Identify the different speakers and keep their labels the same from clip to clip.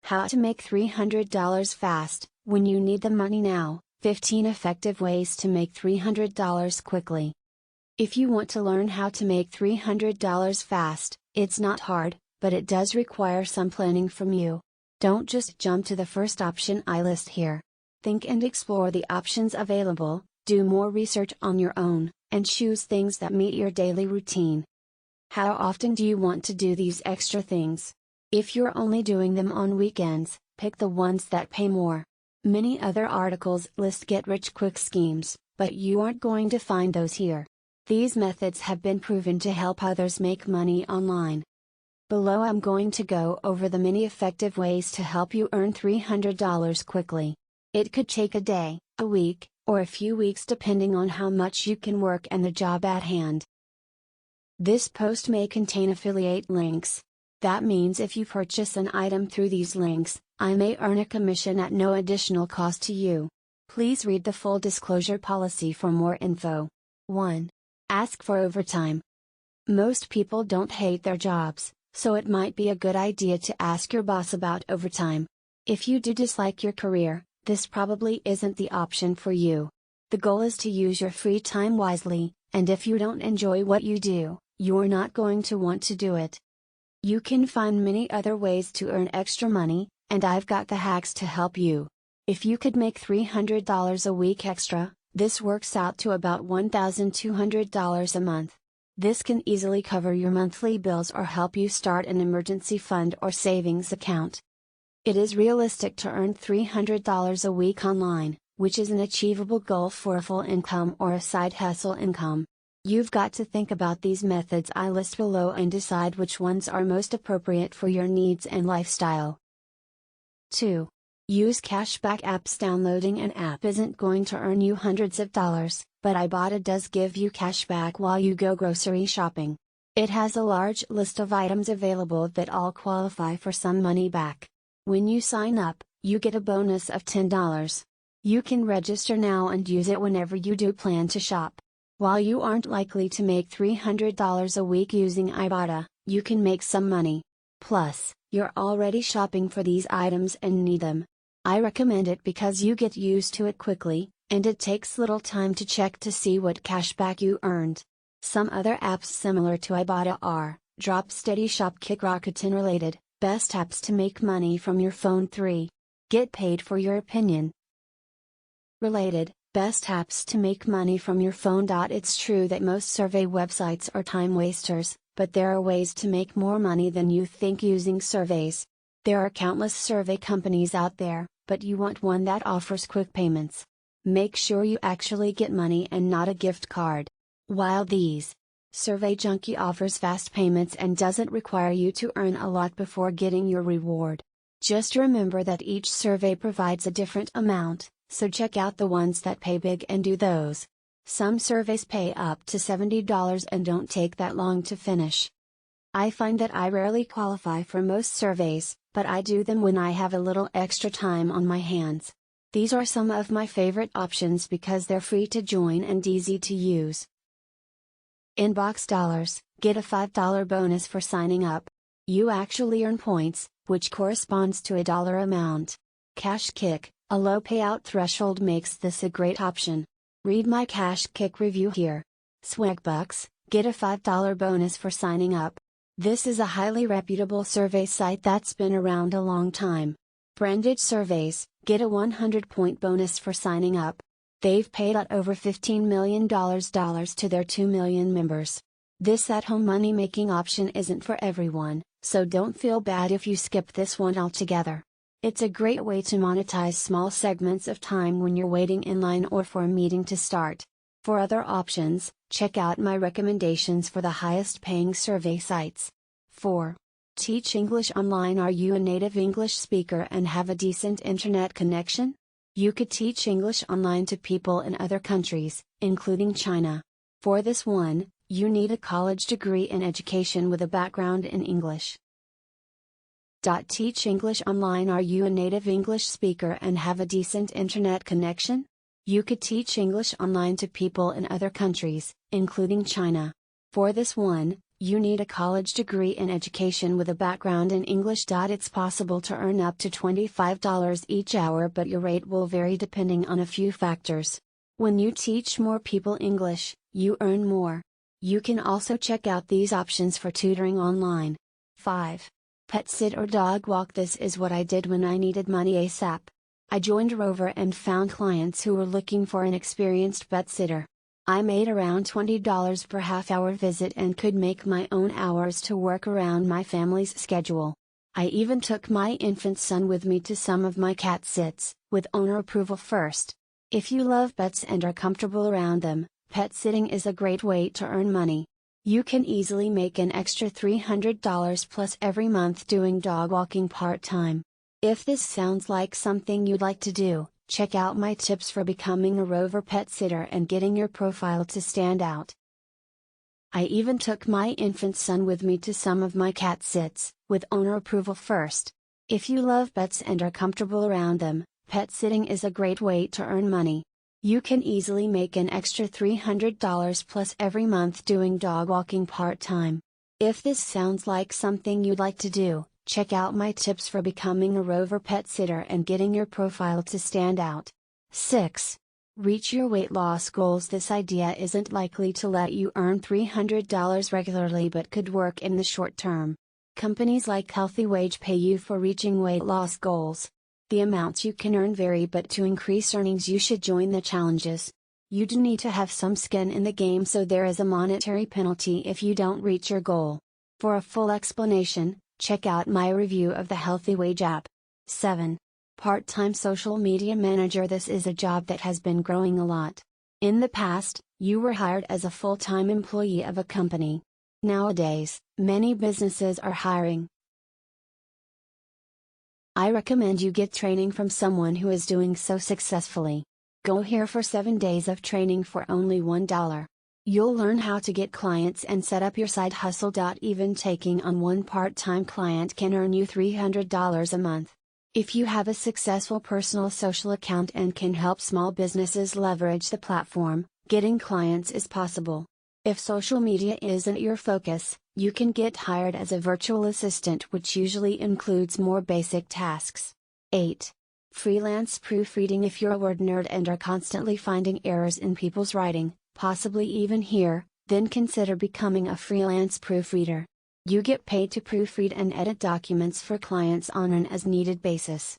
Speaker 1: How to make $300 fast, when you need the money now, 15 effective ways to make $300 quickly. If you want to learn how to make $300 fast, it's not hard, but it does require some planning from you. Don't just jump to the first option I list here. Think and explore the options available, do more research on your own, and choose things that meet your daily routine. How often do you want to do these extra things? If you're only doing them on weekends, pick the ones that pay more. Many other articles list get-rich-quick schemes, but you aren't going to find those here. These methods have been proven to help others make money online. Below I'm going to go over the many effective ways to help you earn $300 quickly. It could take a day, a week, or a few weeks depending on how much you can work and the job at hand. This post may contain affiliate links. That means if you purchase an item through these links, I may earn a commission at no additional cost to you. Please read the full disclosure policy for more info. 1. Ask for overtime. Most people don't hate their jobs, so it might be a good idea to ask your boss about overtime. If you do dislike your career, this probably isn't the option for you. The goal is to use your free time wisely, and if you don't enjoy what you do, you're not going to want to do it. You can find many other ways to earn extra money, and I've got the hacks to help you. If you could make $300 a week extra, this works out to about $1,200 a month. This can easily cover your monthly bills or help you start an emergency fund or savings account. It is realistic to earn $300 a week online, which is an achievable goal for a full income or a side hustle income. You've got to think about these methods I list below and decide which ones are most appropriate for your needs and lifestyle. 2. Use cashback apps. Downloading an app isn't going to earn you hundreds of dollars, but Ibotta does give you cashback while you go grocery shopping. It has a large list of items available that all qualify for some money back. When you sign up, you get a bonus of $10. You can register now and use it whenever you do plan to shop. While you aren't likely to make $300 a week using Ibotta, you can make some money. Plus, you're already shopping for these items and need them. I recommend it because you get used to it quickly, and it takes little time to check to see what cashback you earned. Some other apps similar to Ibotta are Drop, Steady, Shop, Kick, Rakuten. Related, best apps to make money from your phone. 3. Get paid for your opinion. Related, best apps to make money from your phone. It's true that most survey websites are time wasters, but there are ways to make more money than you think using surveys. There are countless survey companies out there, but you want one that offers quick payments. Make sure you actually get money and not a gift card. While these Survey Junkie offers fast payments and doesn't require you to earn a lot before getting your reward. Just remember that each survey provides a different amount, so check out the ones that pay big and do those. Some surveys pay up to $70 and don't take that long to finish. I find that I rarely qualify for most surveys, but I do them when I have a little extra time on my hands. These are some of my favorite options because they're free to join and easy to use. Inbox Dollars, get a $5 bonus for signing up. You actually earn points, which corresponds to a dollar amount. Cash Kick, a low payout threshold, makes this a great option. Read my Cash Kick review here. Swagbucks, get a $5 bonus for signing up. This is a highly reputable survey site that's been around a long time. Branded Surveys, get a 100-point bonus for signing up. They've paid out over $15 million to their 2 million members. This at-home money-making option isn't for everyone, so don't feel bad if you skip this one altogether. It's a great way to monetize small segments of time when you're waiting in line or for a meeting to start. For other options, check out my recommendations for the highest paying survey sites. 4. Teach English online. Are you a native English speaker and have a decent internet connection? You could teach English online to people in other countries, including China. For this one, you need a college degree in education with a background in English. Teach English online. Are you a native English speaker and have a decent internet connection? You could teach English online to people in other countries, including China. For this one, You need a college degree in education with a background in English. It's possible to earn up to $25 each hour, but your rate will vary depending on a few factors. When you teach more people English, you earn more. You can also check out these options for tutoring online. 5. Pet sit or dog walk. This is what I did when I needed money ASAP. I joined Rover and found clients who were looking for an experienced pet sitter. I made around $20 per half-hour visit and could make my own hours to work around my family's schedule. I even took my infant son with me to some of my cat sits, with owner approval first. If you love pets and are comfortable around them, pet sitting is a great way to earn money. You can easily make an extra $300 plus every month doing dog walking part-time. If this sounds like something you'd like to do, check out my tips for becoming a Rover pet sitter and getting your profile to stand out. I even took my infant son with me to some of my cat sits, with owner approval first. If you love pets and are comfortable around them, pet sitting is a great way to earn money. You can easily make an extra $300 plus every month doing dog walking part-time. If this sounds like something you'd like to do, check out my tips for becoming a Rover pet sitter and getting your profile to stand out. 6. Reach your weight loss goals. This idea isn't likely to let you earn $300 regularly but could work in the short term. Companies like Healthy Wage pay you for reaching weight loss goals. The amounts you can earn vary, but to increase earnings you should join the challenges. You do need to have some skin in the game, so there is a monetary penalty if you don't reach your goal. For a full explanation, check out my review of the Healthy Wage app. 7. Part-time social media manager. This is a job that has been growing a lot. In the past, you were hired as a full-time employee of a company. Nowadays, many businesses are hiring. I recommend you get training from someone who is doing so successfully. Go here for 7 days of training for only $1. You'll learn how to get clients and set up your side hustle. Even taking on one part-time client can earn you $300 a month. If you have a successful personal social account and can help small businesses leverage the platform, getting clients is possible. If social media isn't your focus, you can get hired as a virtual assistant, which usually includes more basic tasks. 8. Freelance proofreading. If you're a word nerd and are constantly finding errors in people's writing, possibly even here, then consider becoming a freelance proofreader. You get paid to proofread and edit documents for clients on an as-needed basis.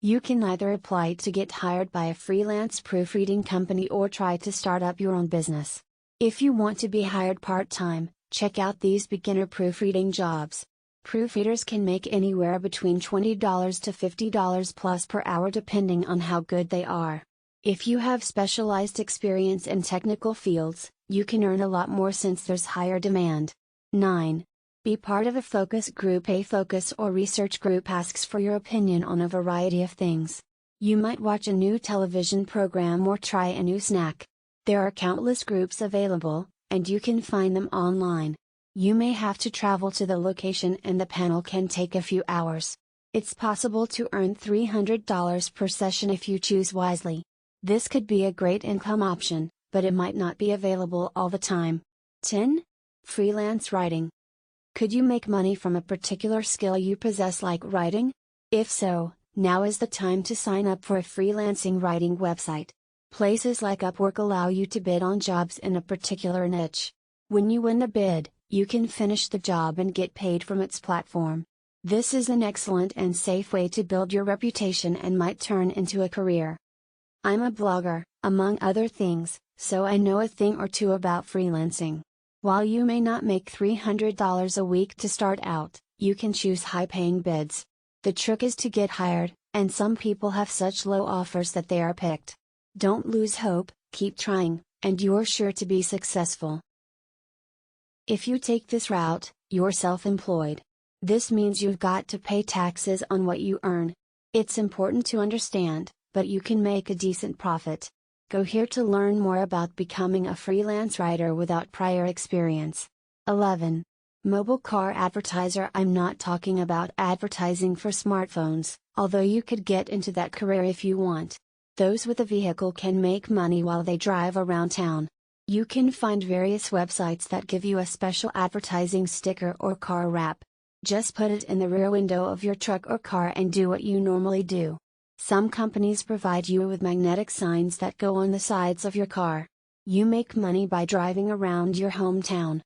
Speaker 1: You can either apply to get hired by a freelance proofreading company or try to start up your own business. If you want to be hired part-time, check out these beginner proofreading jobs. Proofreaders can make anywhere between $20 to $50 plus per hour depending on how good they are. If you have specialized experience in technical fields, you can earn a lot more since there's higher demand. 9. Be part of a focus group. A focus or research group asks for your opinion on a variety of things. You might watch a new television program or try a new snack. There are countless groups available, and you can find them online. You may have to travel to the location and the panel can take a few hours. It's possible to earn $300 per session if you choose wisely. This could be a great income option, but it might not be available all the time. 10. Freelance writing. Could you make money from a particular skill you possess, like writing? If so, now is the time to sign up for a freelancing writing website. Places like Upwork allow you to bid on jobs in a particular niche. When you win the bid, you can finish the job and get paid from its platform. This is an excellent and safe way to build your reputation and might turn into a career. I'm a blogger, among other things, so I know a thing or two about freelancing. While you may not make $300 a week to start out, you can choose high-paying bids. The trick is to get hired, and some people have such low offers that they are picked. Don't lose hope, keep trying, and you're sure to be successful. If you take this route, you're self-employed. This means you've got to pay taxes on what you earn. It's important to understand, but you can make a decent profit. Go here to learn more about becoming a freelance writer without prior experience. 11. Mobile car advertiser. I'm not talking about advertising for smartphones, although you could get into that career if you want. Those with a vehicle can make money while they drive around town. You can find various websites that give you a special advertising sticker or car wrap. Just put it in the rear window of your truck or car and do what you normally do. Some companies provide you with magnetic signs that go on the sides of your car. You make money by driving around your hometown.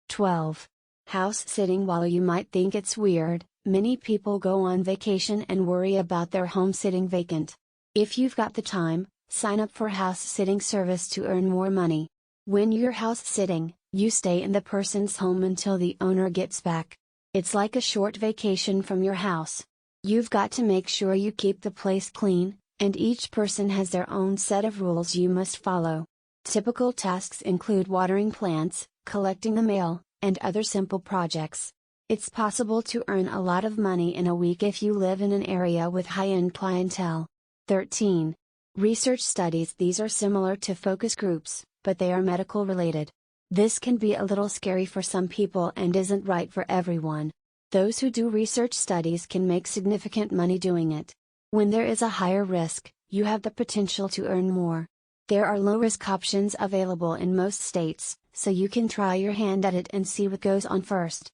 Speaker 1: 12. House sitting. While you might think it's weird, many people go on vacation and worry about their home sitting vacant. If you've got the time, sign up for house sitting service to earn more money. When you're house sitting, you stay in the person's home until the owner gets back. It's like a short vacation from your house. You've got to make sure you keep the place clean, and each person has their own set of rules you must follow. Typical tasks include watering plants, collecting the mail, and other simple projects. It's possible to earn a lot of money in a week if you live in an area with high-end clientele. 13. Research studies. These are similar to focus groups, but they are medical related. This can be a little scary for some people and isn't right for everyone. Those who do research studies can make significant money doing it. When there is a higher risk, you have the potential to earn more. There are low-risk options available in most states, so you can try your hand at it and see what goes on first.